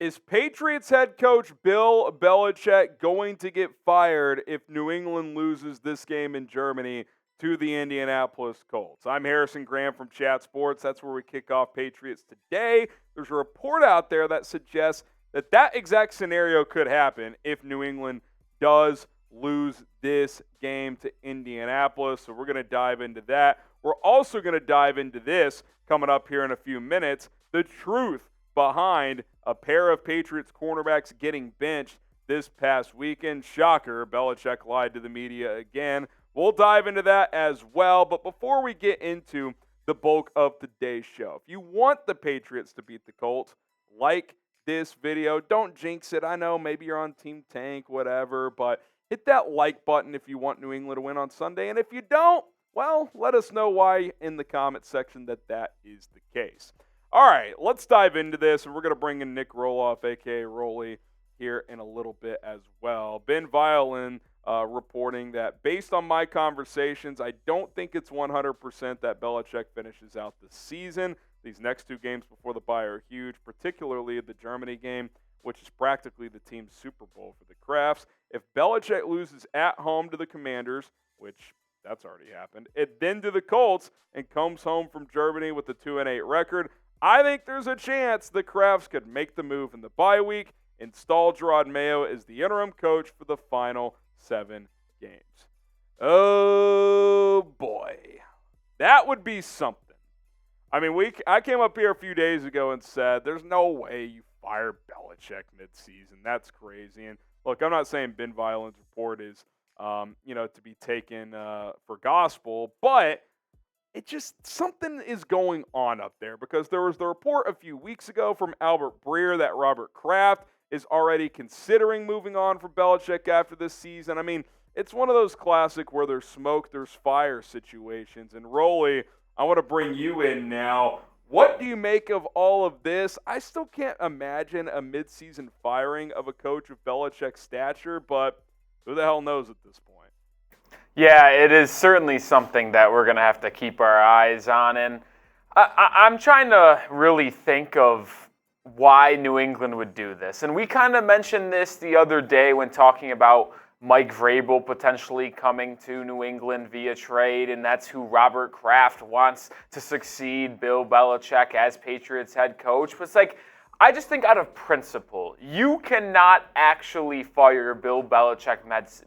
Is Patriots head coach Bill Belichick going to get fired if New England loses this game in Germany to the Indianapolis Colts? I'm Harrison Graham from Chat Sports. That's where we kick off Patriots Today. There's a report out there that suggests that that exact scenario could happen if New England does lose this game to Indianapolis. So we're going to dive into that. We're also going to dive into this coming up here in a few minutes, the truth behind a pair of Patriots cornerbacks getting benched this past weekend. Shocker, Belichick lied to the media again. We'll dive into that as well. But before we get into the bulk of today's show, if you want the Patriots to beat the Colts, like this video. Don't jinx it. I know maybe you're on Team Tank, whatever, but hit that like button if you want New England to win on Sunday. And if you don't, well, let us know why in the comment section that is the case. All right, let's dive into this, and we're going to bring in Nic Rohloff, a.k.a. Rolly, here in a little bit as well. Ben Violin reporting that based on my conversations, I don't think it's 100% that Belichick finishes out the season. These next two games before the bye are huge, particularly the Germany game, which is practically the team's Super Bowl for the Krafts. If Belichick loses at home to the Commanders, which that's already happened, and then to the Colts and comes home from Germany with a 2-8 record, I think there's a chance the Krafts could make the move in the bye week, install Jerod Mayo as the interim coach for the final 7 games. Oh, boy. That would be something. I mean, I came up here a few days ago and said, there's no way you fire Belichick midseason. That's crazy. And look, I'm not saying Ben Violin's report is, to be taken for gospel, but it just, something is going on up there because there was the report a few weeks ago from Albert Breer that Robert Kraft is already considering moving on from Belichick after this season. I mean, it's one of those classic where there's smoke, there's fire situations. And Rolly, I want to bring you in now. What do you make of all of this? I still can't imagine a midseason firing of a coach of Belichick's stature, but who the hell knows at this point? Yeah, it is certainly something that we're going to have to keep our eyes on. And I'm trying to really think of why New England would do this. And we kind of mentioned this the other day when talking about Mike Vrabel potentially coming to New England via trade, and that's who Robert Kraft wants to succeed Bill Belichick as Patriots head coach. But it's like, I just think out of principle, you cannot actually fire Bill Belichick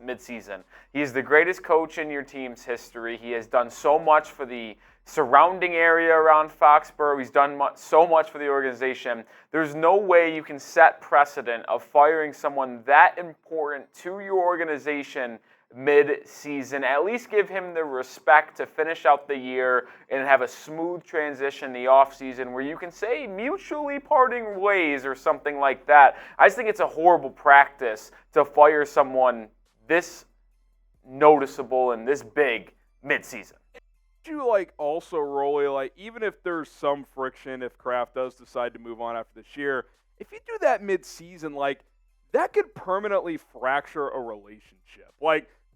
midseason. He is the greatest coach in your team's history. He has done so much for the surrounding area around Foxborough. He's done so much for the organization. There's no way you can set precedent of firing someone that important to your organization mid-season. At least give him the respect to finish out the year and have a smooth transition in the offseason where you can say mutually parting ways or something like that. I just think it's a horrible practice to fire someone this noticeable and this big mid-season. You also, Rolly, even if there's some friction, if Kraft does decide to move on after this year, if you do that mid-season, that could permanently fracture a relationship.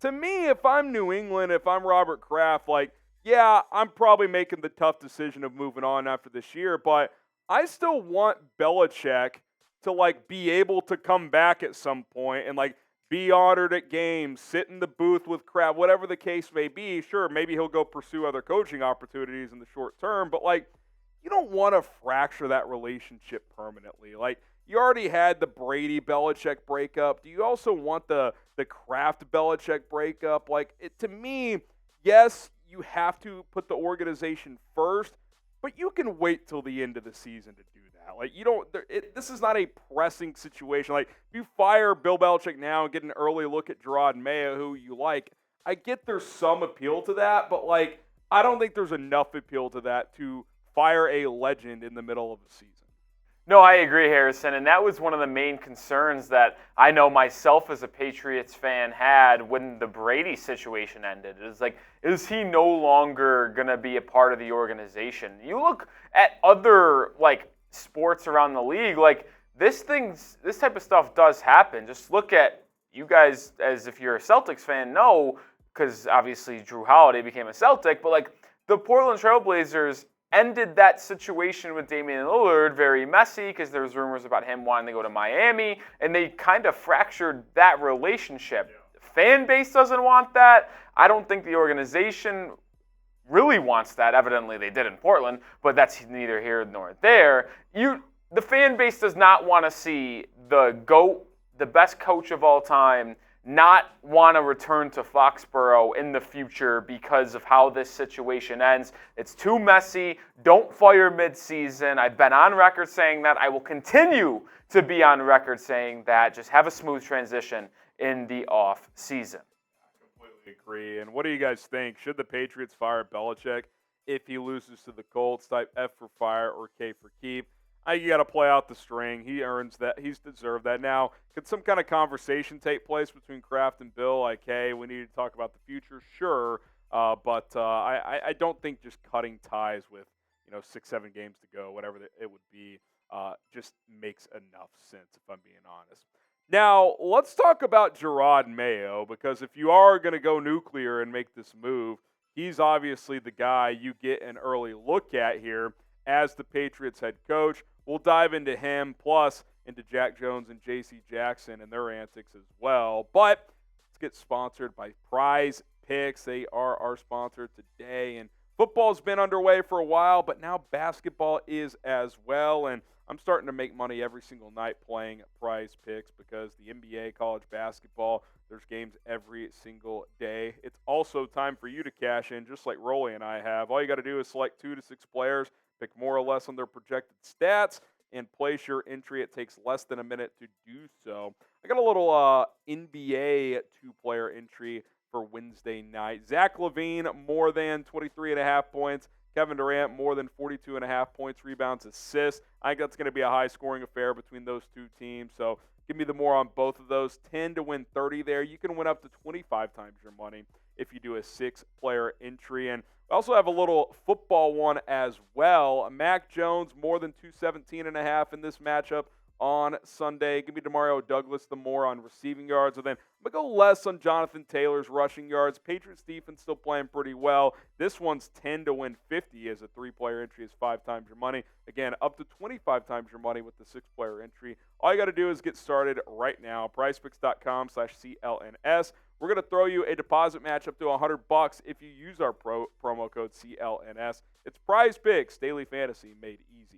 To me, if I'm New England, if I'm Robert Kraft, yeah, I'm probably making the tough decision of moving on after this year, but I still want Belichick to, be able to come back at some point and, be honored at games, sit in the booth with Kraft, whatever the case may be. Sure, maybe he'll go pursue other coaching opportunities in the short term, but, you don't want to fracture that relationship permanently. You already had the Brady-Belichick breakup. Do you also want the Kraft-Belichick breakup? To me, yes, you have to put the organization first, but you can wait till the end of the season to do that. This is not a pressing situation. If you fire Bill Belichick now and get an early look at Jerod Mayo, who you like, I get there's some appeal to that, but, I don't think there's enough appeal to that to fire a legend in the middle of the season. No, I agree, Harrison, and that was one of the main concerns that I know myself as a Patriots fan had when the Brady situation ended. It was is he no longer going to be a part of the organization? You look at other, sports around the league, this type of stuff does happen. Just look at you guys, as if you're a Celtics fan, know, because obviously Drew Holiday became a Celtic, but, the Portland Trail Blazers ended that situation with Damian Lillard very messy because there was rumors about him wanting to go to Miami, and they kind of fractured that relationship. Yeah. The fan base doesn't want that. I don't think the organization really wants that. Evidently, they did in Portland, but that's neither here nor there. The fan base does not want to see the GOAT, the best coach of all time, not want to return to Foxborough in the future because of how this situation ends. It's too messy. Don't fire midseason. I've been on record saying that. I will continue to be on record saying that. Just have a smooth transition in the off season. Agree. And what do you guys think? Should the Patriots fire Belichick if he loses to the Colts? Type F for fire or K for keep. You got to play out the string. He earns that. He's deserved that. Now, could some kind of conversation take place between Kraft and Bill? Like, hey, we need to talk about the future. Sure, but I don't think just cutting ties with 6-7 games to go, whatever it would be, just makes enough sense. If I'm being honest. Now, let's talk about Jerod Mayo, because if you are going to go nuclear and make this move, he's obviously the guy you get an early look at here as the Patriots head coach. We'll dive into him, plus into Jack Jones and J.C. Jackson and their antics as well. But let's get sponsored by Prize Picks. They are our sponsor today. And football's been underway for a while, but now basketball is as well. And I'm starting to make money every single night playing Prize Picks because the NBA, college basketball, there's games every single day. It's also time for you to cash in, just like Rolly and I have. All you got to do is select 2 to 6 players, pick more or less on their projected stats, and place your entry. It takes less than a minute to do so. I got a little NBA 2-player entry for Wednesday night. Zach LaVine, more than 23.5 points. Kevin Durant, more than 42.5 points, rebounds, assists. I think that's going to be a high-scoring affair between those two teams. So give me the more on both of those. 10 to win 30 there. You can win up to 25 times your money if you do a 6-player entry. And we also have a little football one as well. Mac Jones, more than 217.5 in this matchup on Sunday. Give me DeMario Douglas the more on receiving yards. And then I'm going to go less on Jonathan Taylor's rushing yards. Patriots defense still playing pretty well. This one's 10 to win 50 as a 3-player entry is 5 times your money. Again, up to 25 times your money with the 6-player entry. All you got to do is get started right now. PrizePicks.com/CLNS. We're going to throw you a deposit match up to $100 if you use our promo code CLNS. It's Prize Picks, daily fantasy made easy.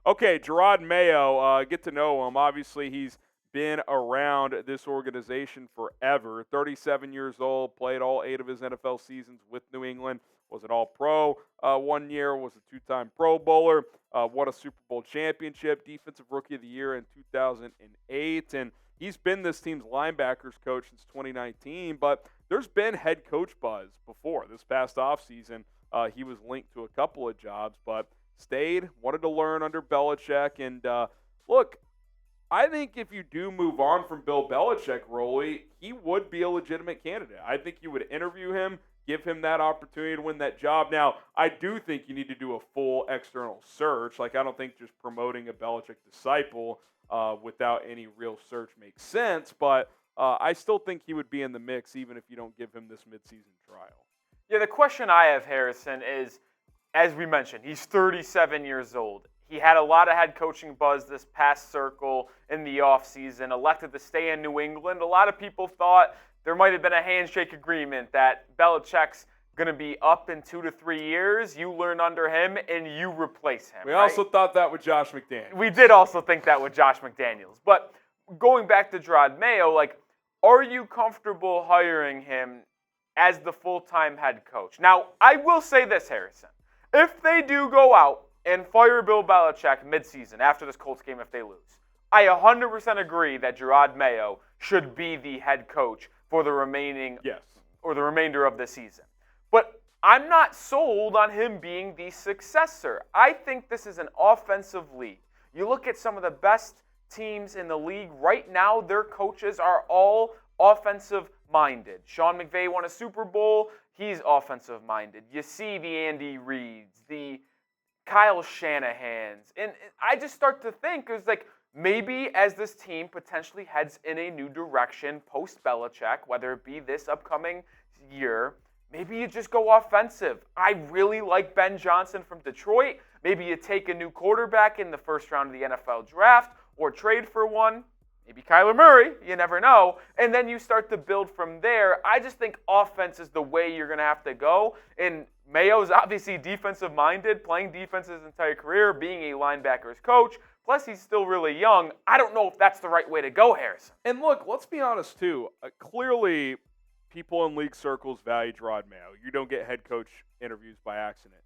Okay, Jerod Mayo, get to know him. Obviously, he's been around this organization forever. 37 years old, played all 8 of his NFL seasons with New England, was an All-Pro 1 year, was a 2-time Pro Bowler, won a Super Bowl championship, Defensive Rookie of the Year in 2008, and he's been this team's linebackers coach since 2019, but there's been head coach buzz before. This past offseason, he was linked to a couple of jobs, but stayed, wanted to learn under Belichick. And look, I think if you do move on from Bill Belichick, Rolly, he would be a legitimate candidate. I think you would interview him, give him that opportunity to win that job. Now, I do think you need to do a full external search. Like, I don't think just promoting a Belichick disciple without any real search makes sense. But I still think he would be in the mix even if you don't give him this midseason trial. Yeah, the question I have, Harrison, is, as we mentioned, he's 37 years old. He had a lot of head coaching buzz this past circle in the offseason, elected to stay in New England. A lot of people thought there might have been a handshake agreement that Belichick's going to be up in 2 to 3 years. You learn under him, and you replace him. We also thought that with Josh McDaniels. We did also think that with Josh McDaniels. But going back to Jerod Mayo, are you comfortable hiring him as the full-time head coach? Now, I will say this, Harrison. If they do go out and fire Bill Belichick midseason after this Colts game if they lose, I 100% agree that Jerod Mayo should be the head coach for the remainder of the season. But I'm not sold on him being the successor. I think this is an offensive league. You look at some of the best teams in the league right now, their coaches are all offensive-minded. Sean McVay won a Super Bowl. He's offensive-minded. You see the Andy Reids, the Kyle Shanahans. And I just start to think, maybe as this team potentially heads in a new direction post-Belichick, whether it be this upcoming year, maybe you just go offensive. I really like Ben Johnson from Detroit. Maybe you take a new quarterback in the first round of the NFL draft or trade for one. Maybe Kyler Murray, you never know. And then you start to build from there. I just think offense is the way you're going to have to go. And Mayo's obviously defensive-minded, playing defense his entire career, being a linebackers coach. Plus, he's still really young. I don't know if that's the right way to go, Harrison. And look, let's be honest, too. Clearly, people in league circles value Jerod Mayo. You don't get head coach interviews by accident.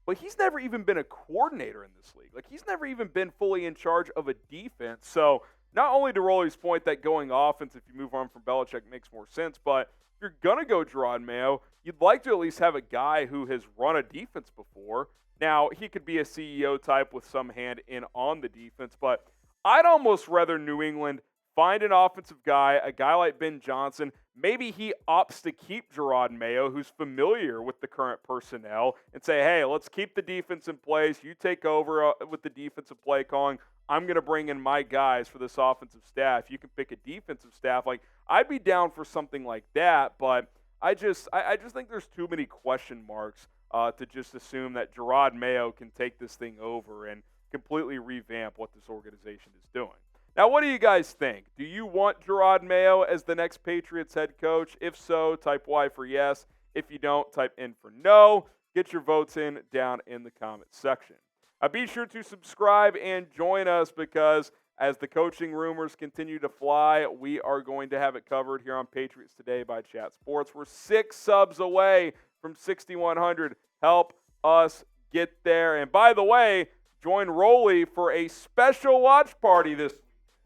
But he's never even been a coordinator in this league. Like, he's never even been fully in charge of a defense. So, not only to Rolly's point that going offense, if you move on from Belichick, makes more sense, but if you're going to go Jerod Mayo, you'd like to at least have a guy who has run a defense before. Now, he could be a CEO type with some hand in on the defense, but I'd almost rather New England find an offensive guy, a guy like Ben Johnson. Maybe he opts to keep Jerod Mayo, who's familiar with the current personnel, and say, hey, let's keep the defense in place. You take over with the defensive play calling. I'm going to bring in my guys for this offensive staff. You can pick a defensive staff. Like, I'd be down for something like that, but I just think there's too many question marks to just assume that Jerod Mayo can take this thing over and completely revamp what this organization is doing. Now, what do you guys think? Do you want Jerod Mayo as the next Patriots head coach? If so, type Y for yes. If you don't, type N for no. Get your votes in down in the comments section. Be sure to subscribe and join us because as the coaching rumors continue to fly, we are going to have it covered here on Patriots Today by Chat Sports. We're 6 subs away from 6,100. Help us get there. And by the way, join Rolly for a special watch party this week.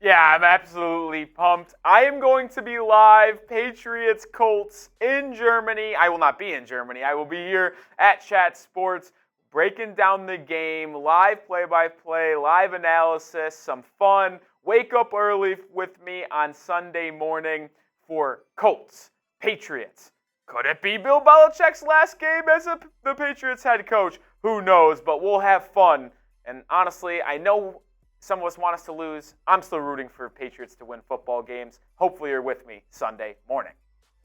Yeah, I'm absolutely pumped. I am going to be live, Patriots Colts in Germany. I will not be in Germany. I will be here at Chat Sports, breaking down the game, live play-by-play, live analysis, some fun. Wake up early with me on Sunday morning for Colts, Patriots. Could it be Bill Belichick's last game as the Patriots head coach? Who knows, but we'll have fun. And honestly, I know some of us want us to lose. I'm still rooting for Patriots to win football games. Hopefully you're with me Sunday morning.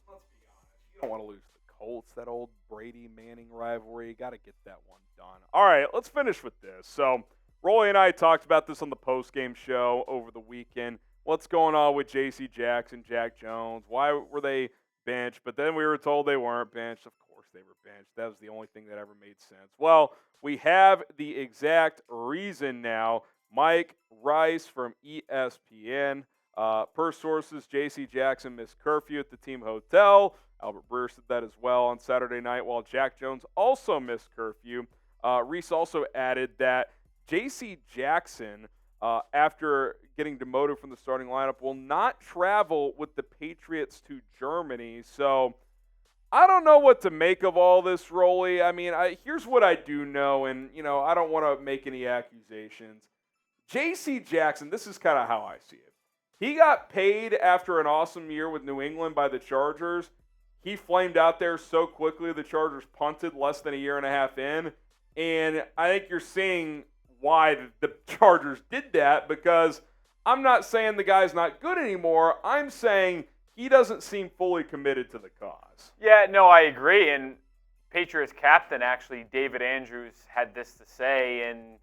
Let's be honest. You don't want to lose the Colts, that old Brady-Manning rivalry. You got to get that one done. All right, let's finish with this. So, Rolly and I talked about this on the postgame show over the weekend. What's going on with J.C. Jackson, Jack Jones? Why were they benched? But then we were told they weren't benched. Of course they were benched. That was the only thing that ever made sense. Well, we have the exact reason now. Mike Rice from ESPN. Per sources, J.C. Jackson missed curfew at the team hotel. Albert Breer said that as well on Saturday night, while Jack Jones also missed curfew. Reese also added that J.C. Jackson, after getting demoted from the starting lineup, will not travel with the Patriots to Germany. So I don't know what to make of all this, Rolly. I mean, here's what I do know, and, I don't want to make any accusations. J.C. Jackson, this is kind of how I see it. He got paid after an awesome year with New England by the Chargers. He flamed out there so quickly, the Chargers punted less than a year and a half in. And I think you're seeing why the Chargers did that, because I'm not saying the guy's not good anymore. I'm saying he doesn't seem fully committed to the cause. Yeah, no, I agree. And Patriots captain, actually, David Andrews, had this to say in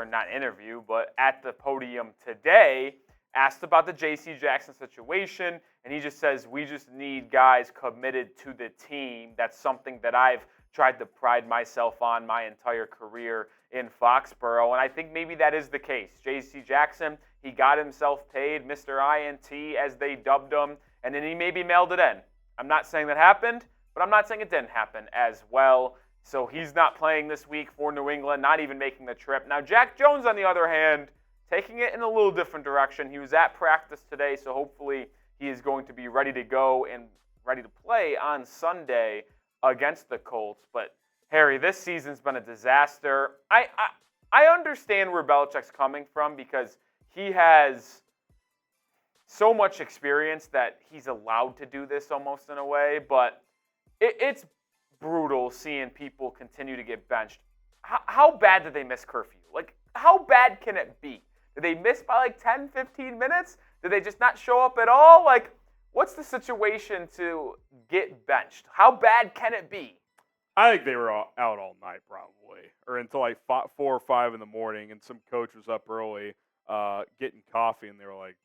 not interview, but at the podium today, asked about the J.C. Jackson situation, and he just says, we just need guys committed to the team. That's something that I've tried to pride myself on my entire career in Foxborough, and I think maybe that is the case. J.C. Jackson, he got himself paid, Mr. INT, as they dubbed him, and then he maybe mailed it in. I'm not saying that happened, but I'm not saying it didn't happen as well. So he's not playing this week for New England, not even making the trip. Now, Jack Jones, on the other hand, taking it in a little different direction. He was at practice today, so hopefully he is going to be ready to go and ready to play on Sunday against the Colts. But, Harry, this season's been a disaster. I understand where Belichick's coming from because he has so much experience that he's allowed to do this almost in a way, but it's brutal seeing people continue to get benched. How bad did they miss curfew? Like, how bad can it be? Did they miss by like 10, 15 minutes? Did they just not show up at all? Like, What's the situation to get benched? How bad can it be? I think they were out all night probably, or until like 4 or 5 in the morning, and some coach was up early getting coffee, and they were like,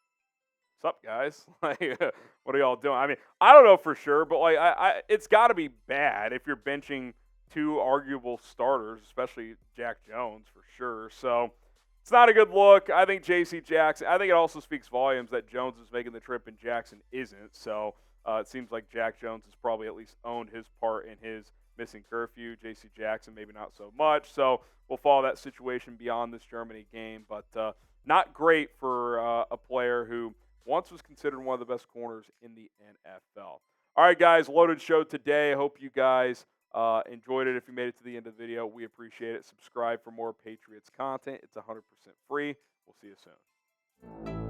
"What's up, guys? Like, what are y'all doing?" I mean, I don't know for sure, but like, it's got to be bad if you're benching two arguable starters, especially Jack Jones for sure. So it's not a good look. I think J.C. Jackson. I think it also speaks volumes that Jones is making the trip and Jackson isn't. So it seems like Jack Jones has probably at least owned his part in his missing curfew. J.C. Jackson maybe not so much. So we'll follow that situation beyond this Germany game, but not great for a player who once was considered one of the best corners in the NFL. All right, guys, loaded show today. I hope you guys enjoyed it. If you made it to the end of the video, we appreciate it. Subscribe for more Patriots content. It's 100% free. We'll see you soon.